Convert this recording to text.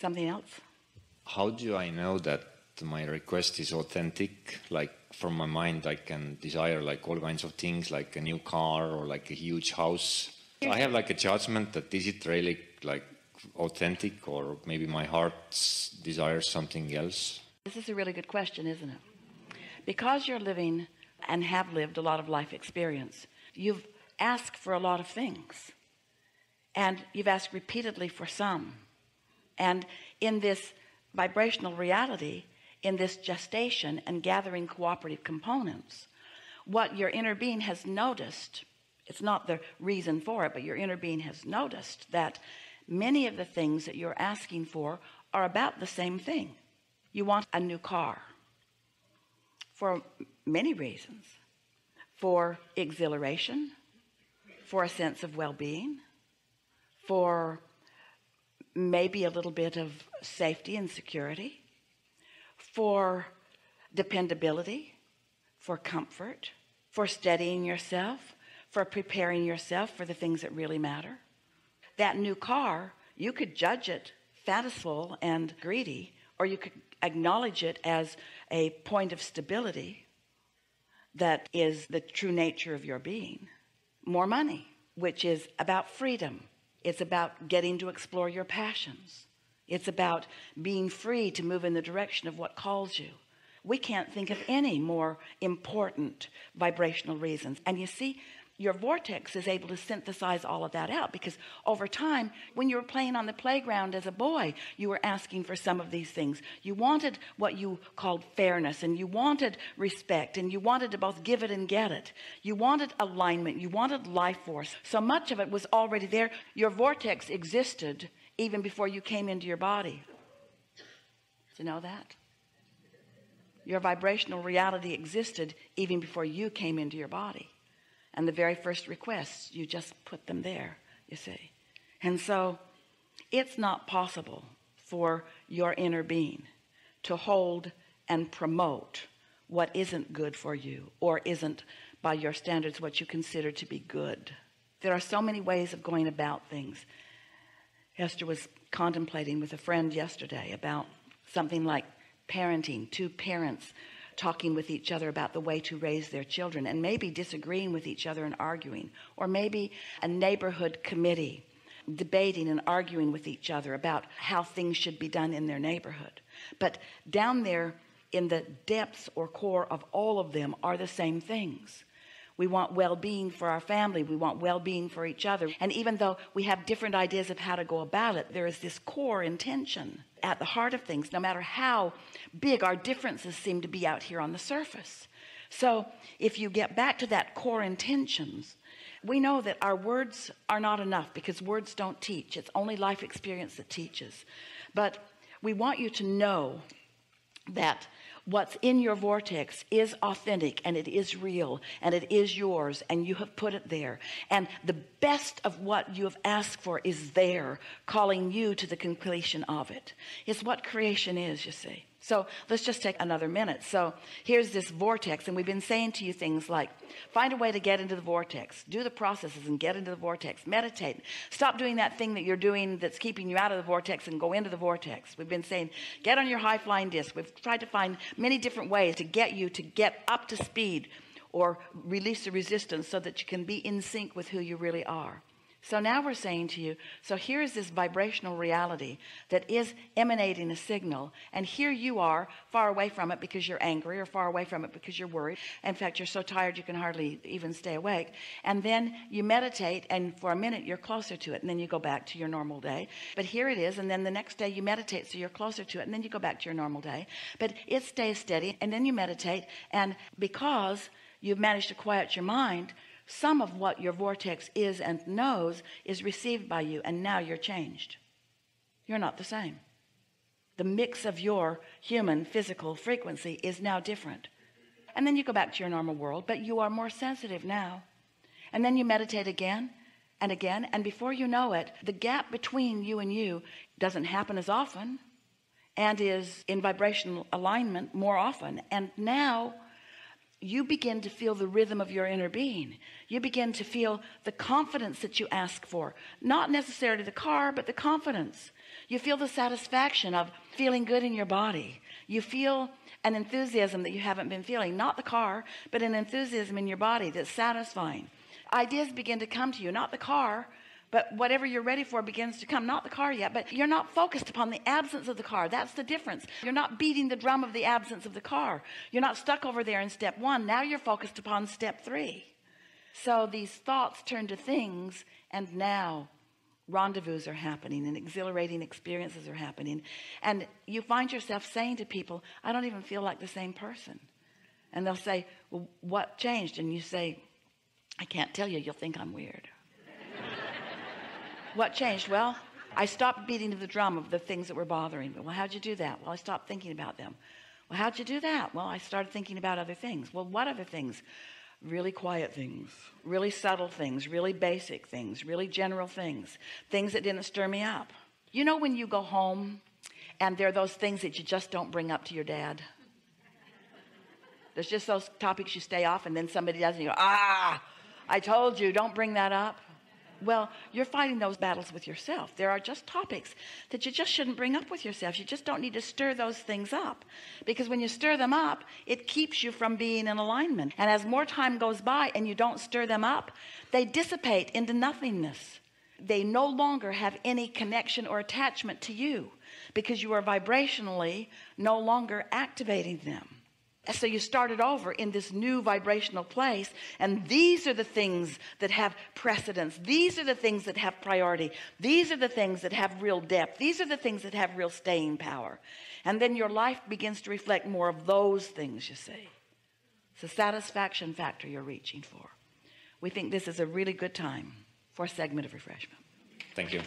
Something else? How do I know that my request is authentic? Like from my mind, I can desire like all kinds of things, like a new car or like a huge house. I have like a judgment that is it really like authentic, or maybe my heart desires something else. This is a really good question, isn't it? Because you're living and have lived a lot of life experience, you've asked for a lot of things, and you've asked repeatedly for some. And in this vibrational reality, in this gestation and gathering cooperative components, what your inner being has noticed, it's not the reason for it, but your inner being has noticed that many of the things that you're asking for are about the same thing. You want a new car for many reasons: for exhilaration, for a sense of well-being, for maybe a little bit of safety and security, for dependability, for comfort, for steadying yourself, for preparing yourself for the things that really matter. That new car, you could judge it fanciful and greedy, or you could acknowledge it as a point of stability that is the true nature of your being. More money, which is about freedom. It's about getting to explore your passions. It's about being free to move in the direction of what calls you. We can't think of any more important vibrational reasons. And you see, your vortex is able to synthesize all of that out, because over time, when you were playing on the playground as a boy, you were asking for some of these things. You wanted what you called fairness, and you wanted respect, and you wanted to both give it and get it. You wanted alignment, you wanted life force. So much of it was already there. Your vortex existed even before you came into your body. Do you know that? Your vibrational reality existed even before you came into your body. And the very first requests, you just put them there, you see. And so it's not possible for your inner being to hold and promote what isn't good for you, or isn't by your standards what you consider to be good. There are so many ways of going about things. Esther was contemplating with a friend yesterday about something like parenting, two parents talking with each other about the way to raise their children, and maybe disagreeing with each other and arguing, or maybe a neighborhood committee debating and arguing with each other about how things should be done in their neighborhood. But down there in the depths or core of all of them are the same things. We want well-being for our family. We want well-being for each other. And even though we have different ideas of how to go about it, there is this core intention at the heart of things, no matter how big our differences seem to be out here on the surface. So if you get back to that core intentions, we know that our words are not enough, because words don't teach. It's only life experience that teaches. But we want you to know that what's in your vortex is authentic, and it is real, and it is yours, and you have put it there, and the best of what you have asked for is there, calling you to the completion of it. It's what creation is, you see. So let's just take another minute. So here's this vortex, and we've been saying to you things like, find a way to get into the vortex, do the processes and get into the vortex, meditate, stop doing that thing that you're doing that's keeping you out of the vortex, and go into the vortex. We've been saying, get on your high flying disc. We've tried to find many different ways to get you to get up to speed, or release the resistance, so that you can be in sync with who you really are. So now we're saying to you, so here is this vibrational reality that is emanating a signal, and here you are far away from it because you're angry, or far away from it because you're worried. In fact, you're so tired you can hardly even stay awake. And then you meditate, and for a minute you're closer to it, and then you go back to your normal day. But here it is, and then the next day you meditate, so you're closer to it, and then you go back to your normal day. But it stays steady, and then you meditate, and because you've managed to quiet your mind, some of what your vortex is and knows is received by you, and now you're changed. You're not the same. The mix of your human physical frequency is now different. And then you go back to your normal world, but you are more sensitive now. And then you meditate again and again, and before you know it, the gap between you and you doesn't happen as often, and is in vibrational alignment more often. And now you begin to feel the rhythm of your inner being. You begin to feel the confidence that you ask for, not necessarily the car, but the confidence. You feel the satisfaction of feeling good in your body. You feel an enthusiasm that you haven't been feeling, not the car, but an enthusiasm in your body that's satisfying. Ideas begin to come to you, not the car, but whatever you're ready for begins to come. Not the car yet, but you're not focused upon the absence of the car. That's the difference. You're not beating the drum of the absence of the car. You're not stuck over there in step 1. Now you're focused upon step 3. So these thoughts turn to things, and now rendezvous are happening and exhilarating experiences are happening. And you find yourself saying to people, I don't even feel like the same person. And they'll say, well, what changed? And you say, I can't tell you. You'll think I'm weird. What changed? Well, I stopped beating to the drum of the things that were bothering me. Well, how'd you do that? Well, I stopped thinking about them. Well, how'd you do that? Well, I started thinking about other things. Well, what other things? Really quiet things, really subtle things, really basic things, really general things, things that didn't stir me up. You know, when you go home and there are those things that you just don't bring up to your dad. There's just those topics you stay off, and then somebody does, and you go, I told you, don't bring that up. Well, you're fighting those battles with yourself. There are just topics that you just shouldn't bring up with yourself. You just don't need to stir those things up, because when you stir them up, it keeps you from being in alignment. And as more time goes by and you don't stir them up, they dissipate into nothingness. They no longer have any connection or attachment to you, because you are vibrationally no longer activating them. So you started over in this new vibrational place, and these are the things that have precedence. These are the things that have priority. These are the things that have real depth. These are the things that have real staying power. And then your life begins to reflect more of those things, you see. It's the satisfaction factor you're reaching for. We think this is a really good time for a segment of refreshment. Thank you.